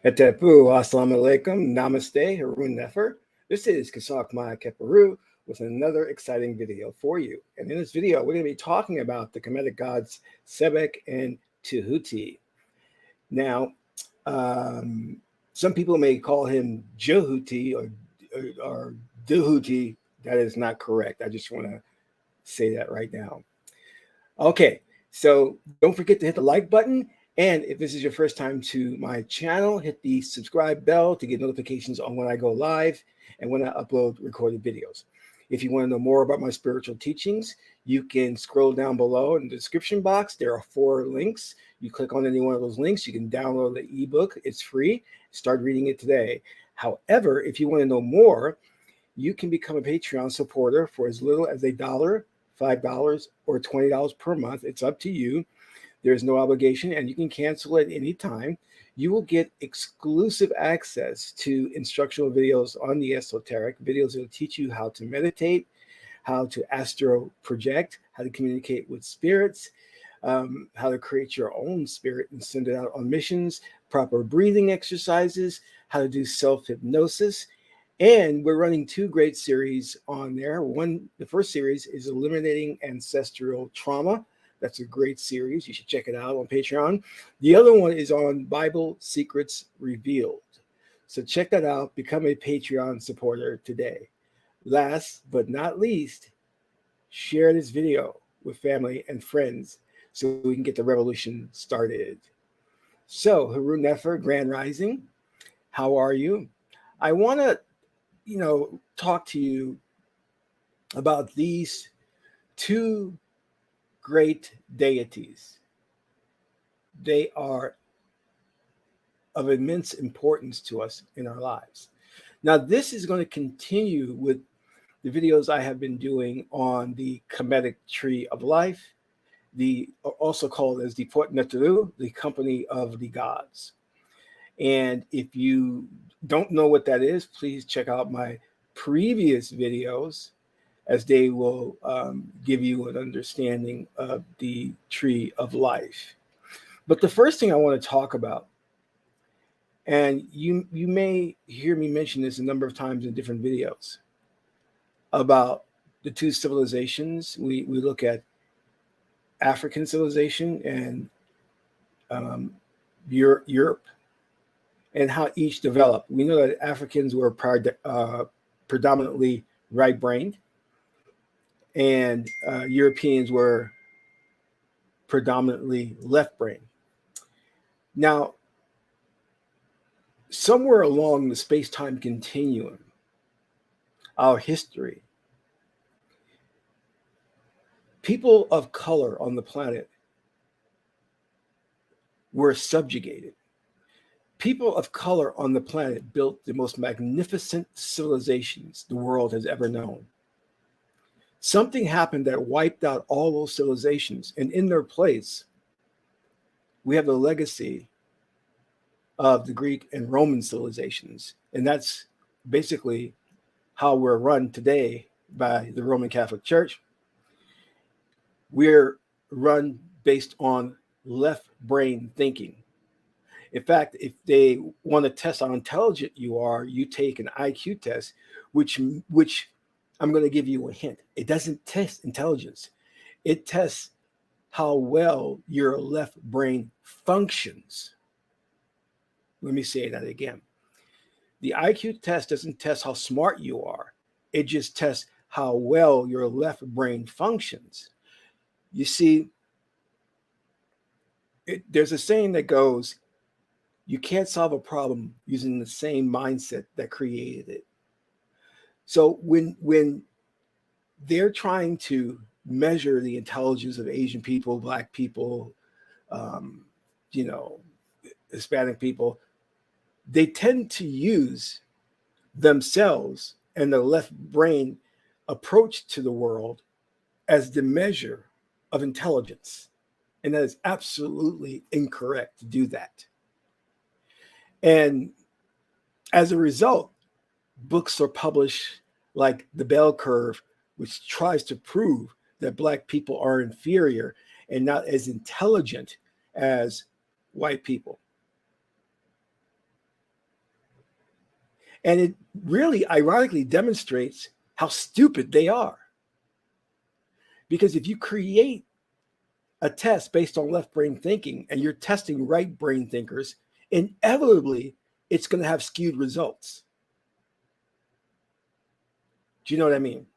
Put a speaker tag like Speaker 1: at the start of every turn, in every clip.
Speaker 1: Etepu, assalamu alaikum, namaste, Harun Nefer. This is Qesankh Keperu with another exciting video for you. And in this video, we're going to be talking about the Kamitic gods Sebek and Tehuti. Now, some people may call him Jehuti or Dehuti. That is not correct. I just want to say that right now. Okay, so don't forget to hit the like button. And if this is your first time to my channel, hit the subscribe bell to get notifications on when I go live and when I upload recorded videos. If you want to know more about my spiritual teachings, you can scroll down below in the description box. There are 4 links. You click on any one of those links, you can download the ebook. It's free. Start reading it today. However, if you want to know more, you can become a Patreon supporter for as little as $1, $5, or $20 per month. It's up to you. There's no obligation, and you can cancel at any time. You will get exclusive access to instructional videos on the esoteric, videos that will teach you how to meditate, how to astro project, how to communicate with spirits, how to create your own spirit and send it out on missions, proper breathing exercises, how to do self-hypnosis. And we're running 2 great series on there. The first series is Eliminating Ancestral Trauma. That's a great series. You should check it out on Patreon. The other one is on Bible Secrets Revealed. So check that out. Become a Patreon supporter today. Last but not least, share this video with family and friends so we can get the revolution started. So, Harun Nefer, Grand Rising, how are you? I want to, talk to you about these 2 great deities. They are of immense importance to us in our lives. Now, this is going to continue with the videos I have been doing on the Kamitic Tree of Life, also called as the Port Neteru, the Company of the Gods. And if you don't know what that is, please check out my previous videos, as they will give you an understanding of the Tree of Life. But the first thing I want to talk about, and you may hear me mention this a number of times in different videos, about the 2 civilizations. We look at African civilization and Europe, and how each developed. We know that Africans were predominantly right-brained, and Europeans were predominantly left brain. Now, somewhere along the space-time continuum, our history, people of color on the planet were subjugated. People of color on the planet built the most magnificent civilizations the world has ever known. Something happened that wiped out all those civilizations, and in their place, we have the legacy of the Greek and Roman civilizations. And that's basically how we're run today by the Roman Catholic Church. We're run based on left brain thinking. In fact, if they want to test how intelligent you are, you take an IQ test, which I'm going to give you a hint. It doesn't test intelligence. It tests how well your left brain functions. Let me say that again. The IQ test doesn't test how smart you are. It just tests how well your left brain functions. You see, there's a saying that goes, you can't solve a problem using the same mindset that created it. So when they're trying to measure the intelligence of Asian people, Black people, Hispanic people, they tend to use themselves and the left brain approach to the world as the measure of intelligence. And that is absolutely incorrect to do that. And as a result, books are published like The Bell Curve, which tries to prove that Black people are inferior and not as intelligent as white people. And it really ironically demonstrates how stupid they are. Because if you create a test based on left brain thinking and you're testing right brain thinkers, inevitably it's going to have skewed results. Do you know what I mean?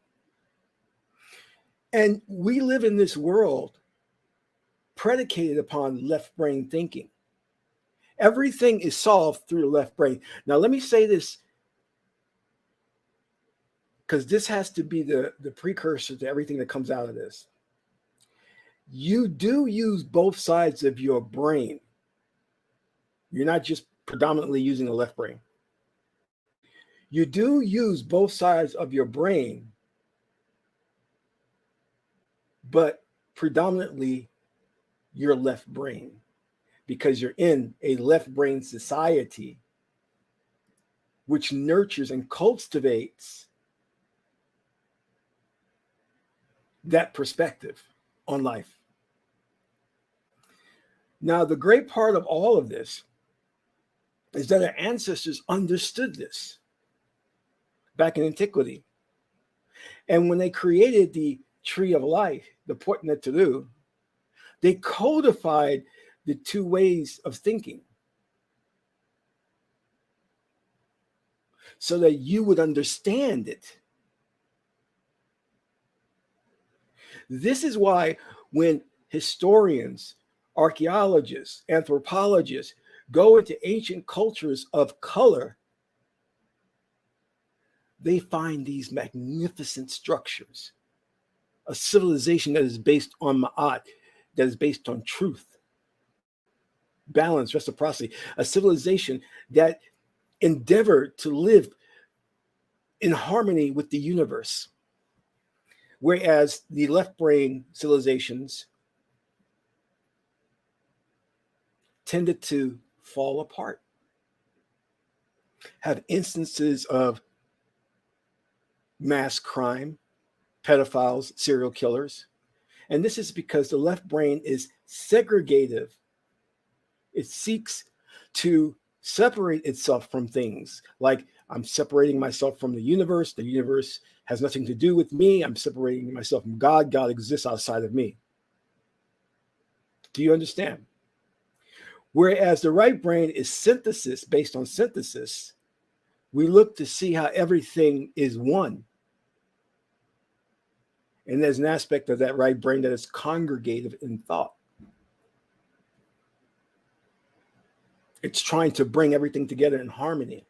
Speaker 1: And we live in this world predicated upon left brain thinking. Everything is solved through the left brain. Now, let me say this, because this has to be the precursor to everything that comes out of this. You do use both sides of your brain. You're not just predominantly using the left brain. You do use both sides of your brain, but predominantly your left brain, because you're in a left brain society which nurtures and cultivates that perspective on life. Now, the great part of all of this is that our ancestors understood this back in antiquity. And when they created the tree of life, the Portnet Tehuti, they codified the two ways of thinking so that you would understand it. This is why when historians, archaeologists, anthropologists go into ancient cultures of color, they find these magnificent structures, a civilization that is based on ma'at, that is based on truth, balance, reciprocity, a civilization that endeavored to live in harmony with the universe. Whereas the left brain civilizations tended to fall apart, have instances of mass crime, pedophiles, serial killers. And this is because the left brain is segregative. It seeks to separate itself from things. Like, I'm separating myself from the universe. The universe has nothing to do with me. I'm separating myself from God. God exists outside of me. Do you understand? Whereas the right brain is synthesis, based on synthesis. We look to see how everything is one. And there's an aspect of that right brain that is congregative in thought. It's trying to bring everything together in harmony.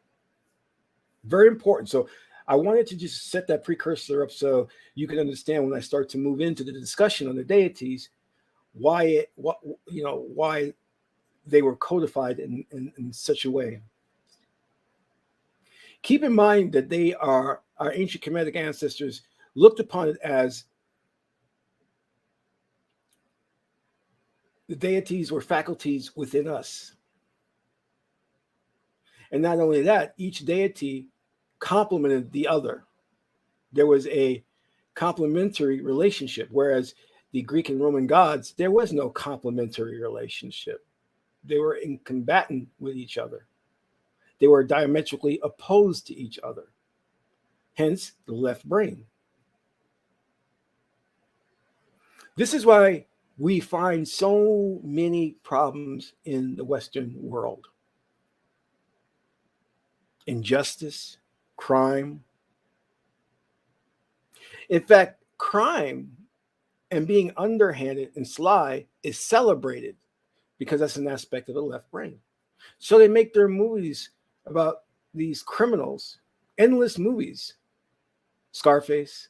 Speaker 1: Very important. So I wanted to just set that precursor up so you can understand when I start to move into the discussion on the deities, why they were codified in such a way. Keep in mind that our ancient Kamitic ancestors looked upon it as the deities were faculties within us. And not only that, each deity complemented the other. There was a complementary relationship, whereas the Greek and Roman gods, there was no complementary relationship. They were in combatant with each other. They were diametrically opposed to each other. Hence, the left brain. This is why we find so many problems in the Western world. Injustice, crime. In fact, crime and being underhanded and sly is celebrated because that's an aspect of the left brain. So they make their movies about these criminals, endless movies. Scarface,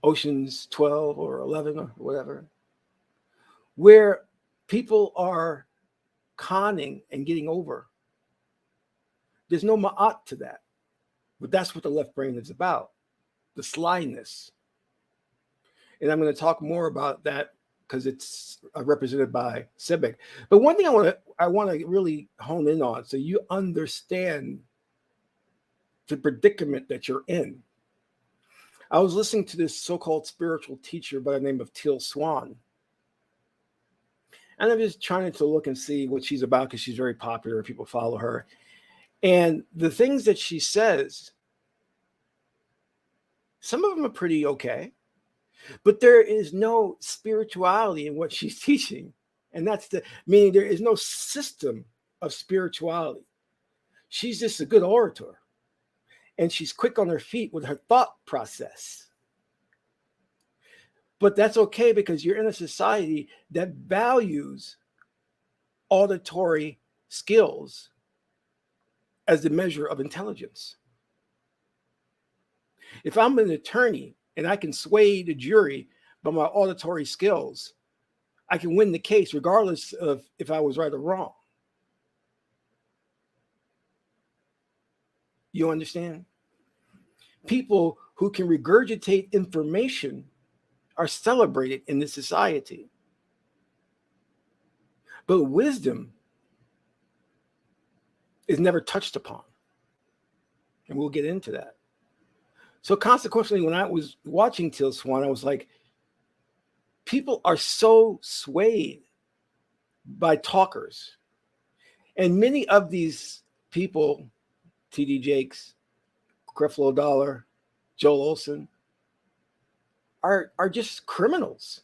Speaker 1: Ocean's 12 or 11 or whatever, where people are conning and getting over. There's no ma'at to that. But that's what the left brain is about, the slyness. And I'm going to talk more about that because it's represented by Sebek. But one thing I want to really hone in on so you understand the predicament that you're in. I was listening to this so-called spiritual teacher by the name of Teal Swan. And I'm just trying to look and see what she's about because she's very popular. People follow her. And the things that she says, some of them are pretty okay, but there is no spirituality in what she's teaching. And that's the meaning, there is no system of spirituality. She's just a good orator, and she's quick on her feet with her thought process. But that's okay, because you're in a society that values auditory skills as the measure of intelligence. If I'm an attorney and I can sway the jury by my auditory skills, I can win the case regardless of if I was right or wrong. You understand? People who can regurgitate information are celebrated in this society. But wisdom is never touched upon. And we'll get into that. So consequently, when I was watching Teal Swan, I was like, people are so swayed by talkers. And many of these people, T.D. Jakes, Creflo Dollar, Joel Olson, are just criminals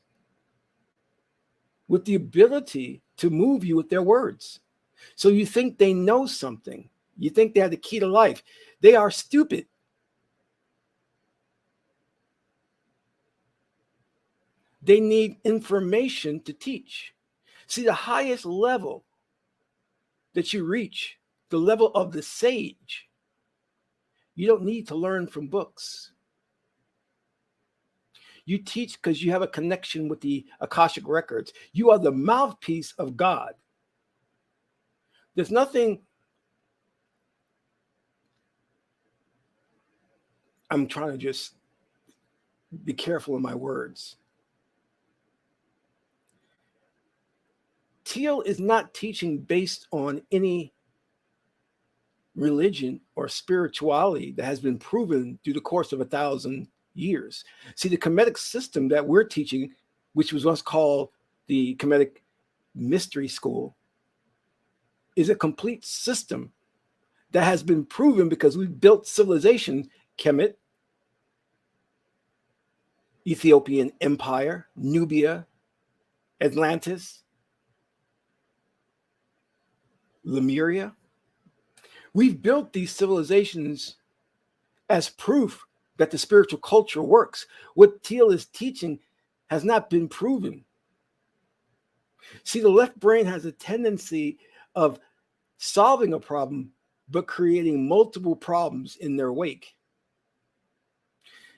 Speaker 1: with the ability to move you with their words. So you think they know something. You think they have the key to life. They are stupid. They need information to teach. See, the highest level that you reach, the level of the sage, you don't need to learn from books. You teach because you have a connection with the Akashic records. You are the mouthpiece of God. There's nothing, I'm trying to just be careful in my words. Teal is not teaching based on any religion or spirituality that has been proven through the course of 1,000 years. See, the Kamitic system that we're teaching, which was once called the Kamitic Mystery School, is a complete system that has been proven because we've built civilization, Kemet, Ethiopian Empire, Nubia, Atlantis, Lemuria. We've built these civilizations as proof that the spiritual culture works. What Teal is teaching has not been proven. See, the left brain has a tendency of solving a problem, but creating multiple problems in their wake.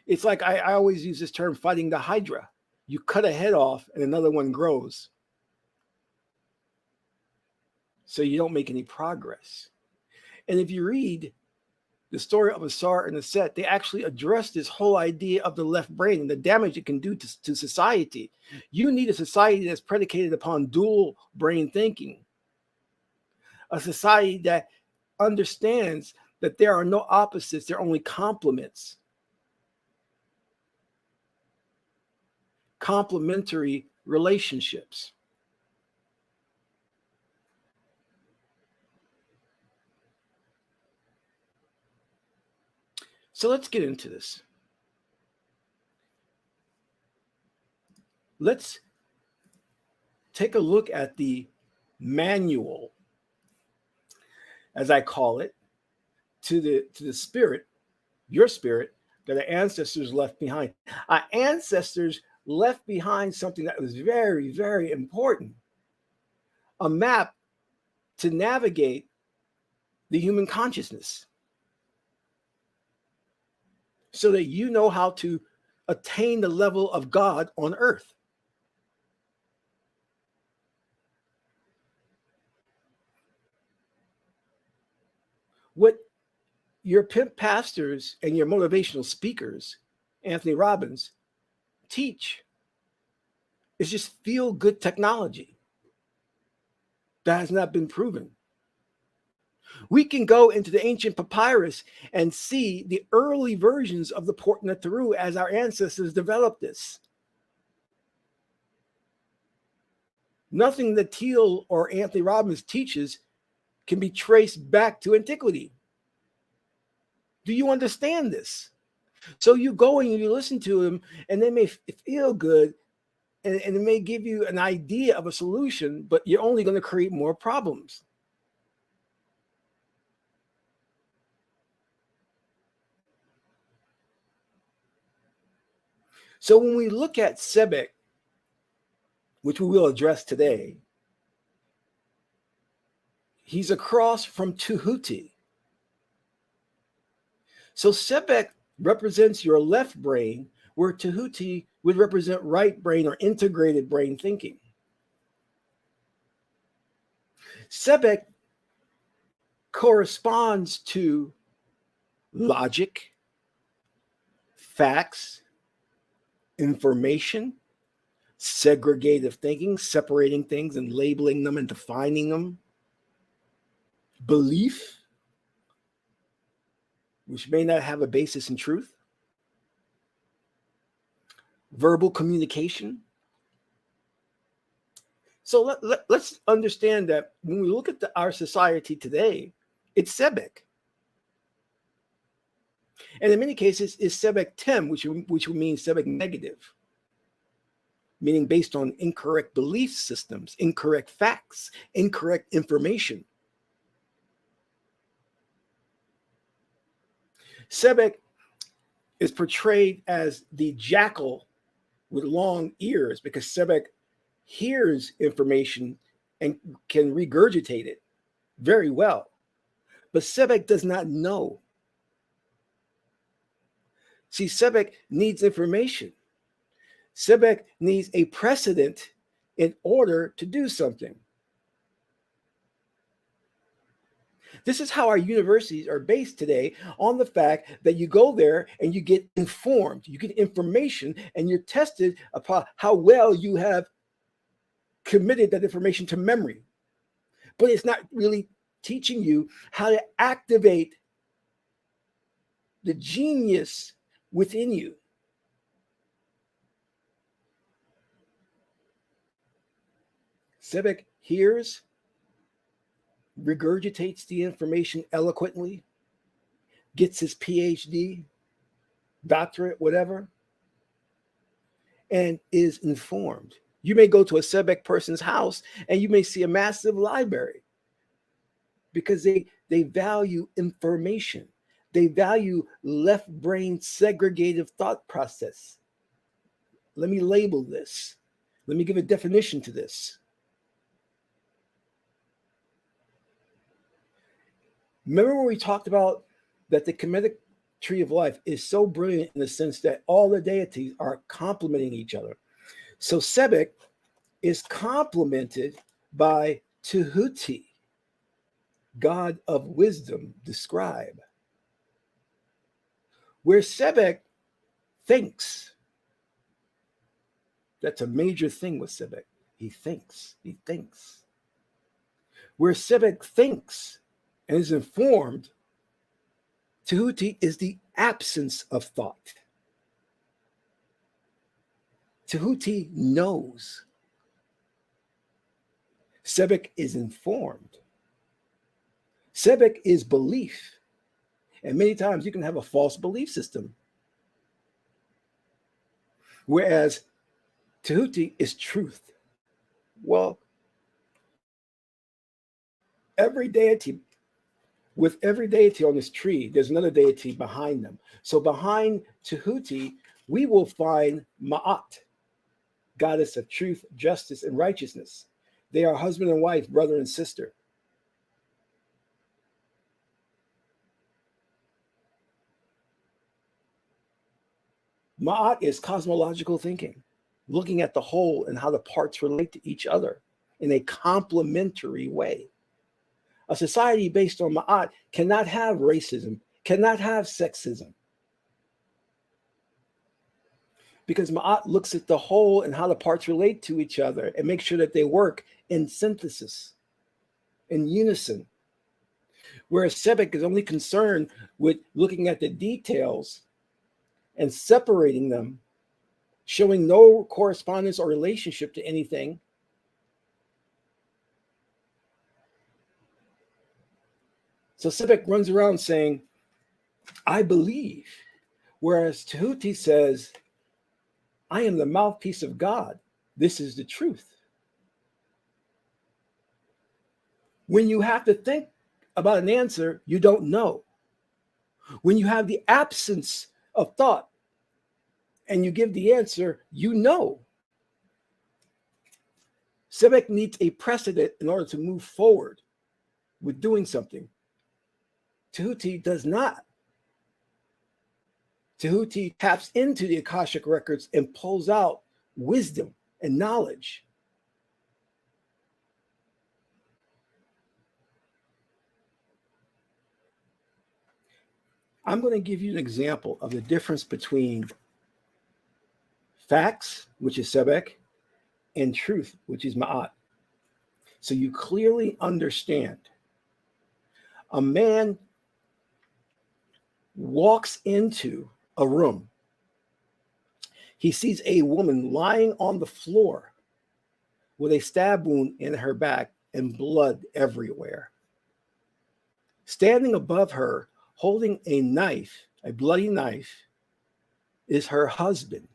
Speaker 1: It's like I always use this term, fighting the Hydra. You cut a head off and another one grows. So you don't make any progress. And if you read the story of Asar and Aset, they actually address this whole idea of the left brain and the damage it can do to society. You need a society that's predicated upon dual brain thinking. A society that understands that there are no opposites, there are only complements. Complementary relationships. So let's get into this. Let's take a look at the manual, as I call it, to the spirit, your spirit, that our ancestors left behind. Our ancestors left behind something that was very, very important. A map to navigate the human consciousness, so that you know how to attain the level of God on earth. What your pimp pastors and your motivational speakers, Anthony Robbins, teach is just feel good technology that has not been proven. We can go into the ancient papyrus and see the early versions of the Port Neteru as our ancestors developed this. Nothing that Teal or Anthony Robbins teaches can be traced back to antiquity. Do you understand this? So you go and you listen to them, and they may feel good, and it may give you an idea of a solution, but you're only going to create more problems. So when we look at Sebek, which we will address today, he's across from Tehuti. So Sebek represents your left brain, where Tehuti would represent right brain or integrated brain thinking. Sebek corresponds to logic, facts, information, segregative thinking, separating things and labeling them and defining them, belief, which may not have a basis in truth, verbal communication. So let's understand that when we look at our society today, it's Sebek. And in many cases, it's Sebek Tem, which would mean Sebek negative, meaning based on incorrect belief systems, incorrect facts, incorrect information. Sebek is portrayed as the jackal with long ears because Sebek hears information and can regurgitate it very well. But Sebek does not know. See, Sebek needs information. Sebek needs a precedent in order to do something. This is how our universities are based today, on the fact that you go there and you get informed, you get information, and you're tested upon how well you have committed that information to memory. But it's not really teaching you how to activate the genius within you. Sebek hears, regurgitates the information eloquently, gets his PhD, doctorate, whatever, and is informed. You may go to a Sebek person's house and you may see a massive library because they value information. They value left brain segregative thought process. Let me label this. Let me give a definition to this. Remember when we talked about that the Kamitic tree of life is so brilliant in the sense that all the deities are complementing each other. So Sebek is complemented by Tehuti, God of wisdom, the scribe. Where Sebek thinks, that's a major thing with Sebek. He thinks. Where Sebek thinks and is informed, Tehuti is the absence of thought. Tehuti knows. Sebek is informed. Sebek is belief. And many times you can have a false belief system. Whereas Tehuti is truth. Well, with every deity on this tree, there's another deity behind them. So behind Tehuti, we will find Ma'at, goddess of truth, justice, and righteousness. They are husband and wife, brother and sister. Ma'at is cosmological thinking, looking at the whole and how the parts relate to each other in a complementary way. A society based on Ma'at cannot have racism, cannot have sexism. Because Ma'at looks at the whole and how the parts relate to each other and make sure that they work in synthesis, in unison. Whereas Sebek is only concerned with looking at the details and separating them, showing no correspondence or relationship to anything. So Sebek runs around saying, I believe. Whereas Tehuti says, I am the mouthpiece of God. This is the truth. When you have to think about an answer, you don't know. When you have the absence of thought and you give the answer, you know. Sebek needs a precedent in order to move forward with doing something. Tehuti does not. Tehuti taps into the Akashic records and pulls out wisdom and knowledge. I'm going to give you an example of the difference between facts, which is Sebek, and truth, which is Ma'at. So you clearly understand. A man walks into a room. He sees a woman lying on the floor with a stab wound in her back and blood everywhere. Standing above her, holding a knife, a bloody knife, is her husband.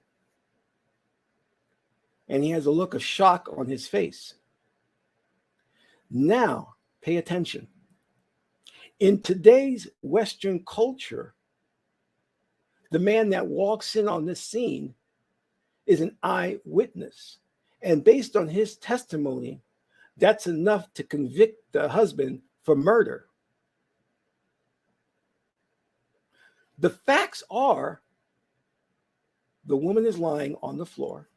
Speaker 1: And he has a look of shock on his face. Now, pay attention. In today's Western culture, the man that walks in on this scene is an eyewitness. And based on his testimony, that's enough to convict the husband for murder. The facts are the woman is lying on the floor,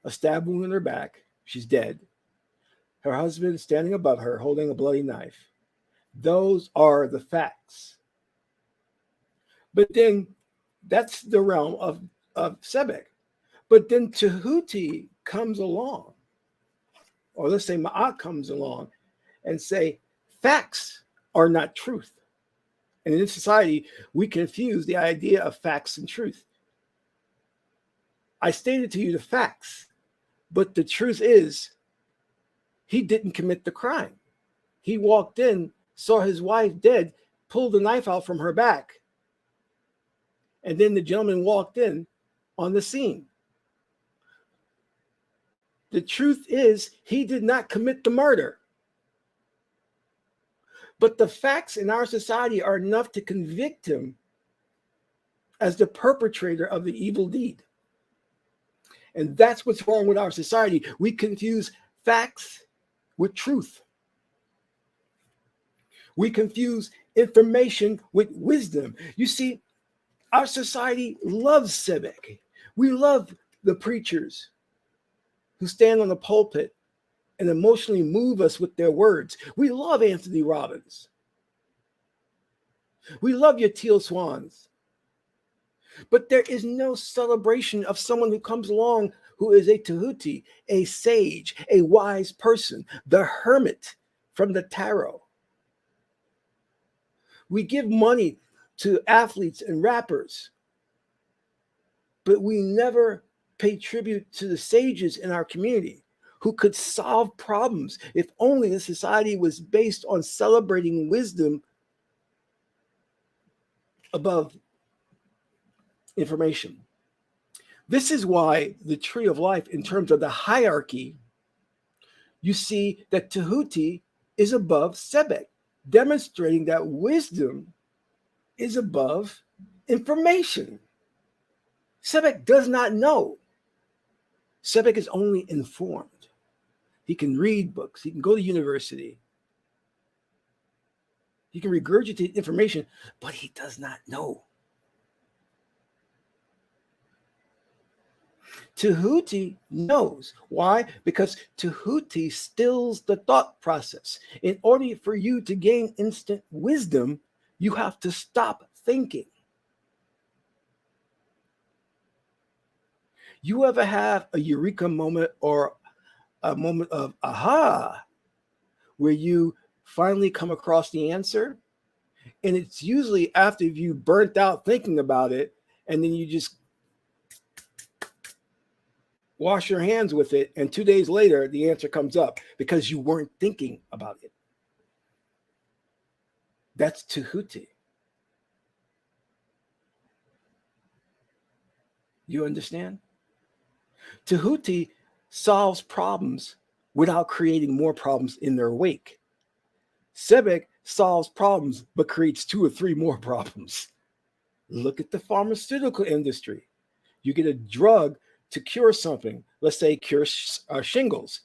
Speaker 1: a stab wound in her back, she's dead. Her husband standing above her holding a bloody knife. Those are the facts. But then that's the realm of Sebek. But then Tehuti comes along, or let's say Ma'at comes along and say, facts are not truth. And in this society, we confuse the idea of facts and truth. I stated to you the facts, but the truth is he didn't commit the crime. He walked in, saw his wife dead, pulled the knife out from her back, and then the gentleman walked in on the scene. The truth is he did not commit the murder. But the facts in our society are enough to convict him as the perpetrator of the evil deed. And that's what's wrong with our society. We confuse facts with truth. We confuse information with wisdom. You see, our society loves Sebek. We love the preachers who stand on the pulpit and emotionally move us with their words. We love Anthony Robbins. We love your Teal Swans. But there is no celebration of someone who comes along who is a Tehuti, a sage, a wise person, the hermit from the tarot. We give money to athletes and rappers, but we never pay tribute to the sages in our community who could solve problems if only the society was based on celebrating wisdom above information. This is why the tree of life, in terms of the hierarchy, you see that Tehuti is above Sebek, demonstrating that wisdom is above information. Sebek does not know. Sebek is only informed. He can read books. He can go to university. He can regurgitate information, but he does not know. Tehuti knows. Why? Because Tehuti stills the thought process. In order for you to gain instant wisdom, you have to stop thinking. You ever have a eureka moment or a moment of aha, where you finally come across the answer? And it's usually after you burnt out thinking about it, and then you just wash your hands with it, and 2 days later, the answer comes up because you weren't thinking about it. That's Tehuti. You understand? Tehuti solves problems without creating more problems in their wake. Sebek solves problems but creates 2 or 3 more problems. Look at the pharmaceutical industry. You get a drug to cure something, let's say cure shingles,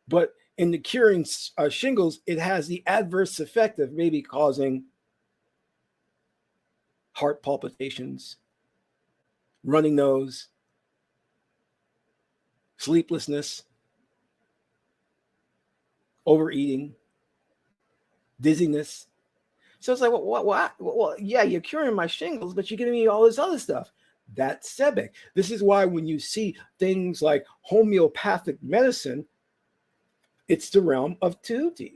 Speaker 1: but in the curing shingles, it has the adverse effect of maybe causing heart palpitations, running nose, sleeplessness, overeating, dizziness. So it's like, well, yeah, you're curing my shingles, but you're giving me all this other stuff. That's Sebek. This is why when you see things like homeopathic medicine, it's the realm of Tehuti.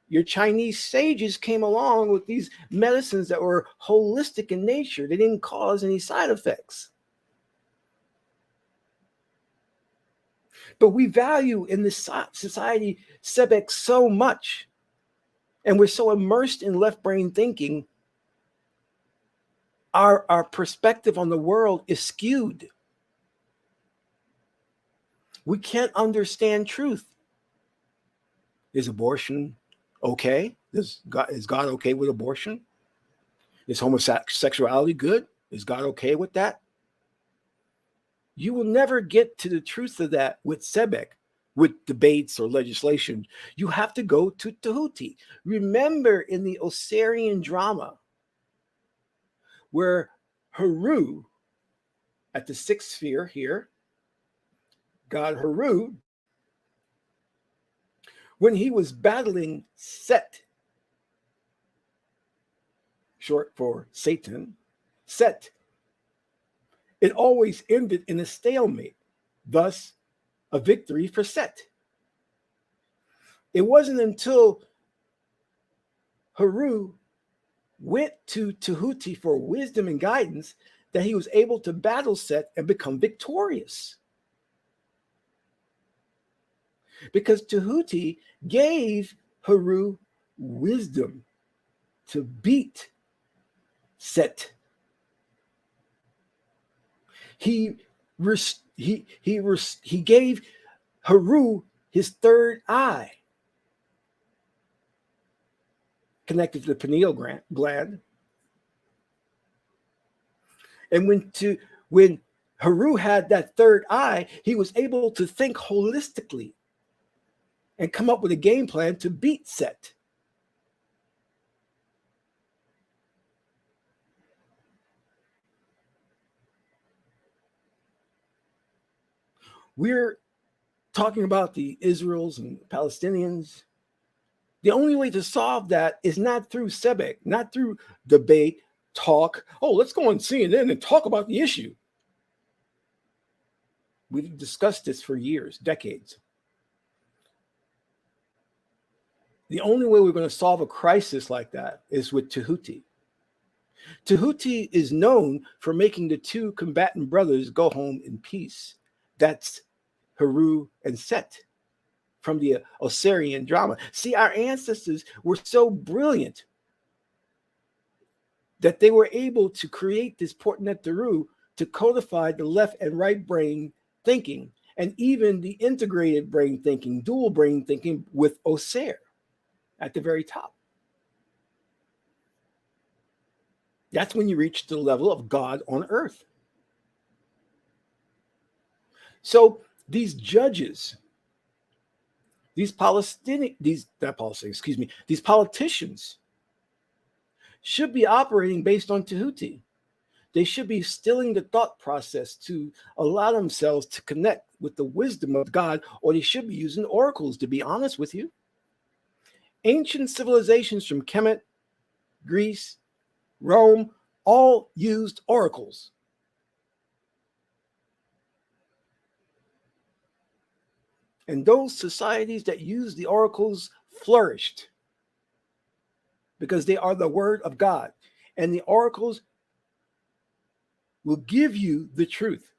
Speaker 1: Your Chinese sages came along with these medicines that were holistic in nature. They didn't cause any side effects. But we value in this society Sebek so much, and we're so immersed in left brain thinking, our perspective on the world is skewed. We can't understand truth. Is abortion okay? Is God okay with abortion? Is homosexuality good? Is God okay with that? You will never get to the truth of that with Sebek, with debates or legislation. You have to go to Tehuti. Remember in the Osirian drama, where Heru, at the 6th sphere here, God Heru, when he was battling Set, short for Satan, Set, it always ended in a stalemate, thus a victory for Set. It wasn't until Heru went to Tehuti for wisdom and guidance that he was able to battle Set and become victorious. Because Tehuti gave Heru wisdom to beat Set. He gave Heru his third eye, connected to the pineal gland. And when Heru had that third eye, he was able to think holistically and come up with a game plan to beat Set. We're talking about the Israelis and Palestinians. The only way to solve that is not through Sebek, not through debate, talk. Oh, let's go on CNN and talk about the issue. We've discussed this for years, decades. The only way we're going to solve a crisis like that is with Tehuti. Tehuti is known for making the 2 combatant brothers go home in peace. That's Heru and Set from the Osirian drama. See, our ancestors were so brilliant that they were able to create this Portnet Teru to codify the left and right brain thinking, and even the integrated brain thinking, dual brain thinking with Osir at the very top. That's when you reach the level of God on earth. So these judges, these politicians should be operating based on Tehuti. They should be stilling the thought process to allow themselves to connect with the wisdom of God, or they should be using oracles, to be honest with you. Ancient civilizations from Kemet, Greece, Rome, all used oracles. And those societies that used the oracles flourished because they are the word of God. And the oracles will give you the truth,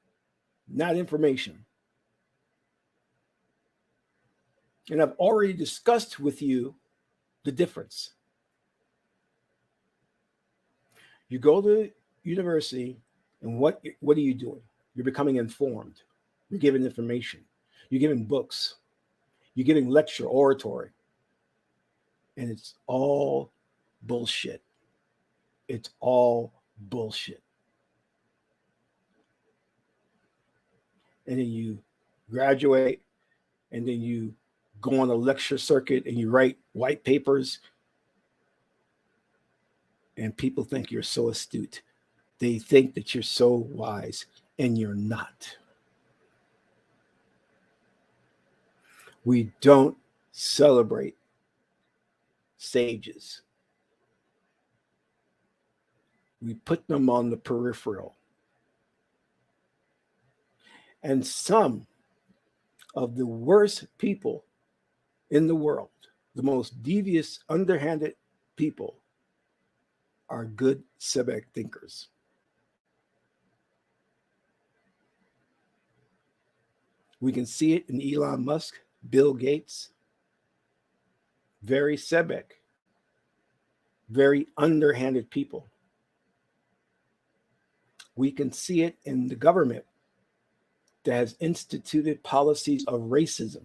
Speaker 1: not information. And I've already discussed with you the difference. You go to university, and what are you doing? You're becoming informed. You're giving information. You're giving books. You're giving lecture, oratory. And it's all bullshit. It's all bullshit. And then you graduate, and then you go on a lecture circuit and you write white papers, and people think you're so astute. They think that you're so wise, and you're not. We don't celebrate sages. We put them on the peripheral. And some of the worst people in the world, the most devious, underhanded people, are good Sebek thinkers. We can see it in Elon Musk, Bill Gates, very Sebek, very underhanded people. We can see it in the government that has instituted policies of racism.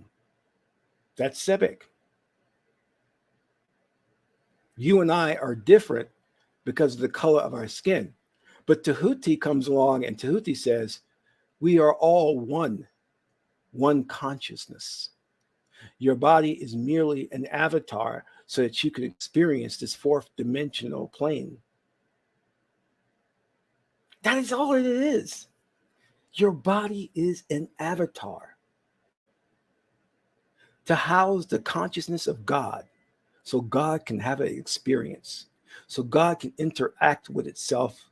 Speaker 1: That's Sebek. You and I are different because of the color of our skin. But Tehuti comes along, and Tehuti says, we are all one consciousness. Your body is merely an avatar so that you can experience this fourth dimensional plane. That is all it is. Your body is an avatar to house the consciousness of God, so God can have an experience, so God can interact with itself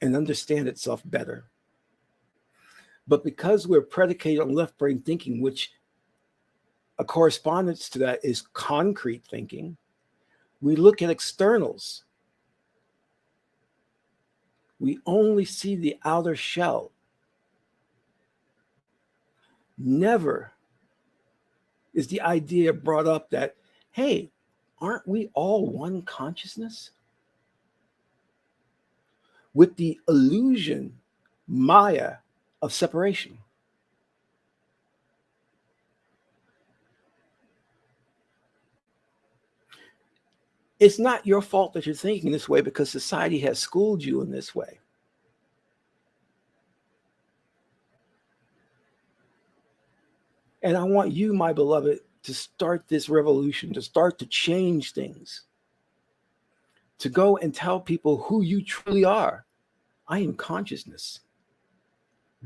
Speaker 1: and understand itself better. But because we're predicated on left brain thinking, which a correspondence to that is concrete thinking, we look at externals. We only see the outer shell. Never is the idea brought up that, hey, aren't we all one consciousness? With the illusion, Maya, of separation. It's not your fault that you're thinking this way because society has schooled you in this way. And I want you, my beloved, to start this revolution, to start to change things, to go and tell people who you truly are. I am consciousness.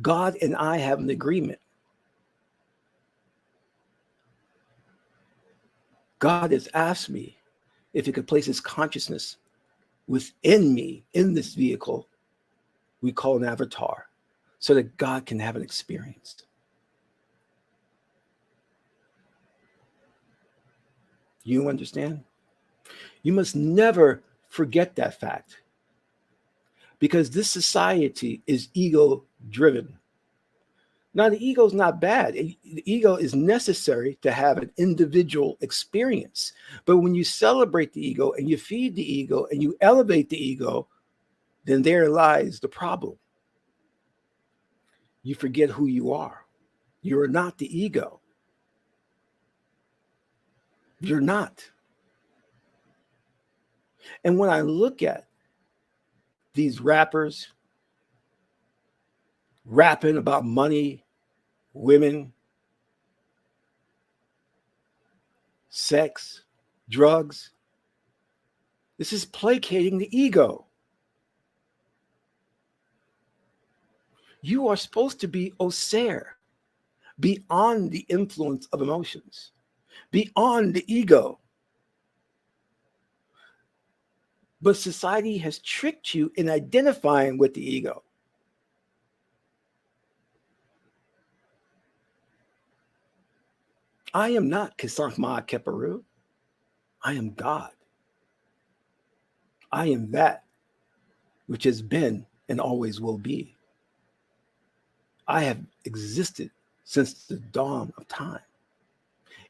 Speaker 1: God and I have an agreement. God has asked me if he could place his consciousness within me, in this vehicle we call an avatar, so that God can have an experience. You understand? You must never forget that fact, because this society is ego driven. Now, the ego is not bad. The ego is necessary to have an individual experience. But when you celebrate the ego and you feed the ego and you elevate the ego, then there lies the problem. You forget who you are. You're not the ego. You're not. And when I look at these rappers rapping about money, women, sex, drugs, this is placating the ego. You are supposed to be Osir, beyond the influence of emotions, beyond the ego. But society has tricked you in identifying with the ego. I am not Qesankh. I am God. I am that which has been and always will be. I have existed since the dawn of time.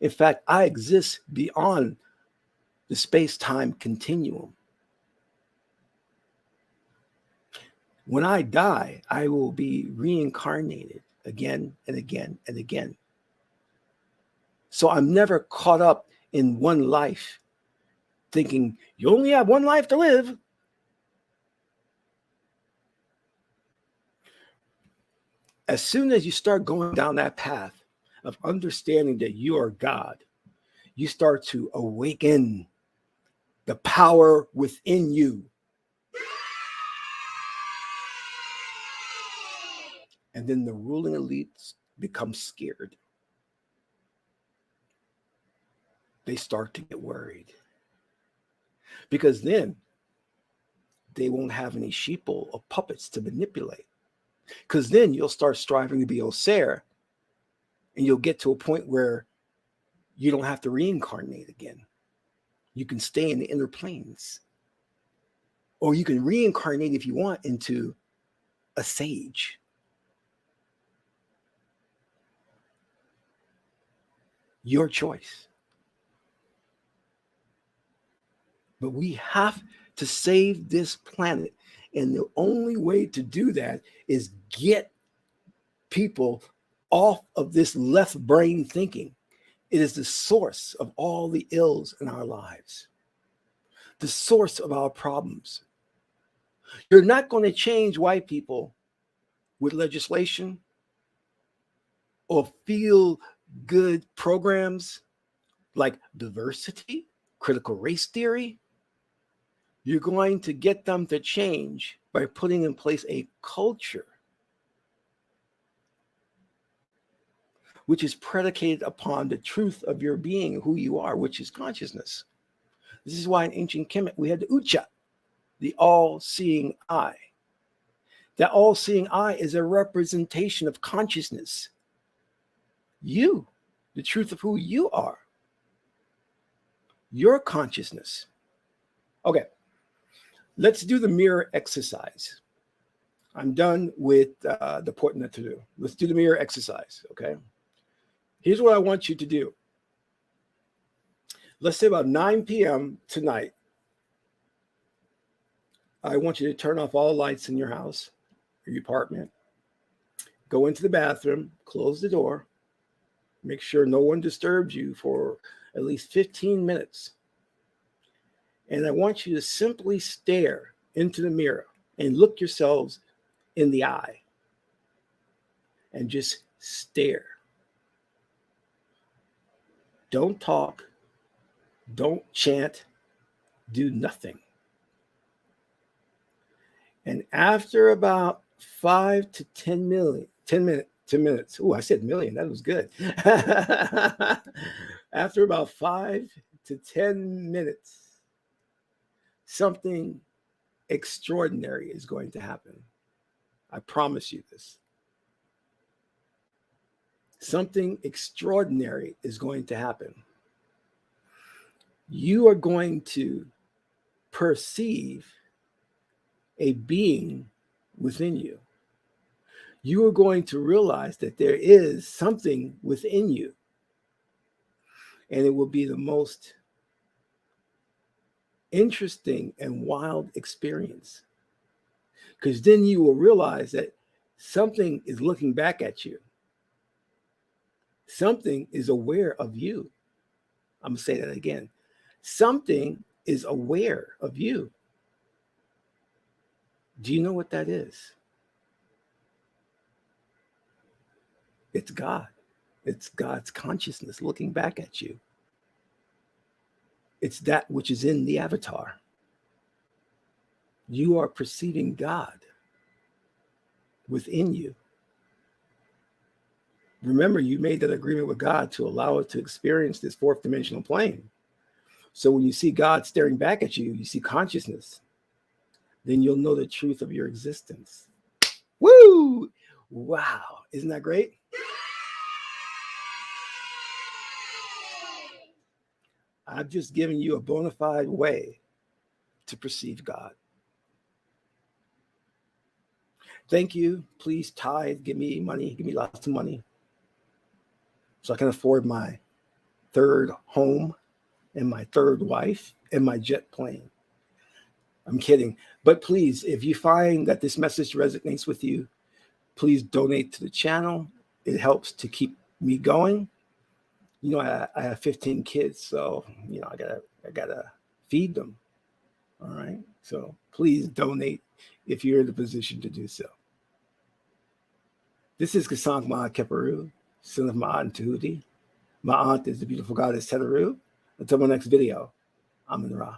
Speaker 1: In fact, I exist beyond the space-time continuum. When I die, I will be reincarnated again and again and again. So I'm never caught up in one life thinking you only have one life to live. As soon as you start going down that path of understanding that you are God, you start to awaken the power within you. And then the ruling elites become scared. They start to get worried. Because then they won't have any sheeple or puppets to manipulate. Because then you'll start striving to be Osir, and you'll get to a point where you don't have to reincarnate again. You can stay in the inner planes. Or you can reincarnate if you want into a sage. Your choice. But we have to save this planet. And the only way to do that is get people off of this left brain thinking. It is the source of all the ills in our lives, the source of our problems. You're not going to change white people with legislation or feel good programs like diversity, critical race theory. You're going to get them to change by putting in place a culture which is predicated upon the truth of your being, who you are, which is consciousness. This is why in ancient Kemet we had the Ucha, the all-seeing eye. That all-seeing eye is a representation of consciousness. You, the truth of who you are. Your consciousness. Okay, let's do the mirror exercise. I'm done with the portent to do. Let's do the mirror exercise, okay? Here's what I want you to do. Let's say about 9 p.m. tonight, I want you to turn off all the lights in your house, or your apartment. Go into the bathroom, close the door, make sure no one disturbs you for at least 15 minutes. And I want you to simply stare into the mirror and look yourselves in the eye and just stare. Don't talk, don't chant, do nothing. And after about 5 to 10 minutes. Oh, I said million. That was good. After about 5 to 10 minutes, something extraordinary is going to happen. I promise you this. Something extraordinary is going to happen. You are going to perceive a being within you. You are going to realize that there is something within you. And it will be the most interesting and wild experience. Because then you will realize that something is looking back at you. Something is aware of you. I'm going to say that again. Something is aware of you. Do you know what that is? It's God. It's God's consciousness looking back at you. It's that which is in the avatar. You are perceiving God within you. Remember, you made that agreement with God to allow it to experience this fourth dimensional plane. So when you see God staring back at you, you see consciousness. Then you'll know the truth of your existence. Woo! Wow. Isn't that great? I've just given you a bona fide way to perceive God. Thank you. Please tithe. Give me money. Give me lots of money so I can afford my third home and my third wife and my jet plane. I'm kidding. But please, if you find that this message resonates with you, please donate to the channel. It helps to keep me going. You know, I have 15 kids, so you know I gotta feed them. All right. So please donate if you're in the position to do so. This is Qesankh Ma Keperu, son of Ma and Tehuti. My aunt is the beautiful goddess Teteru. Until my next video, I'm in Ra.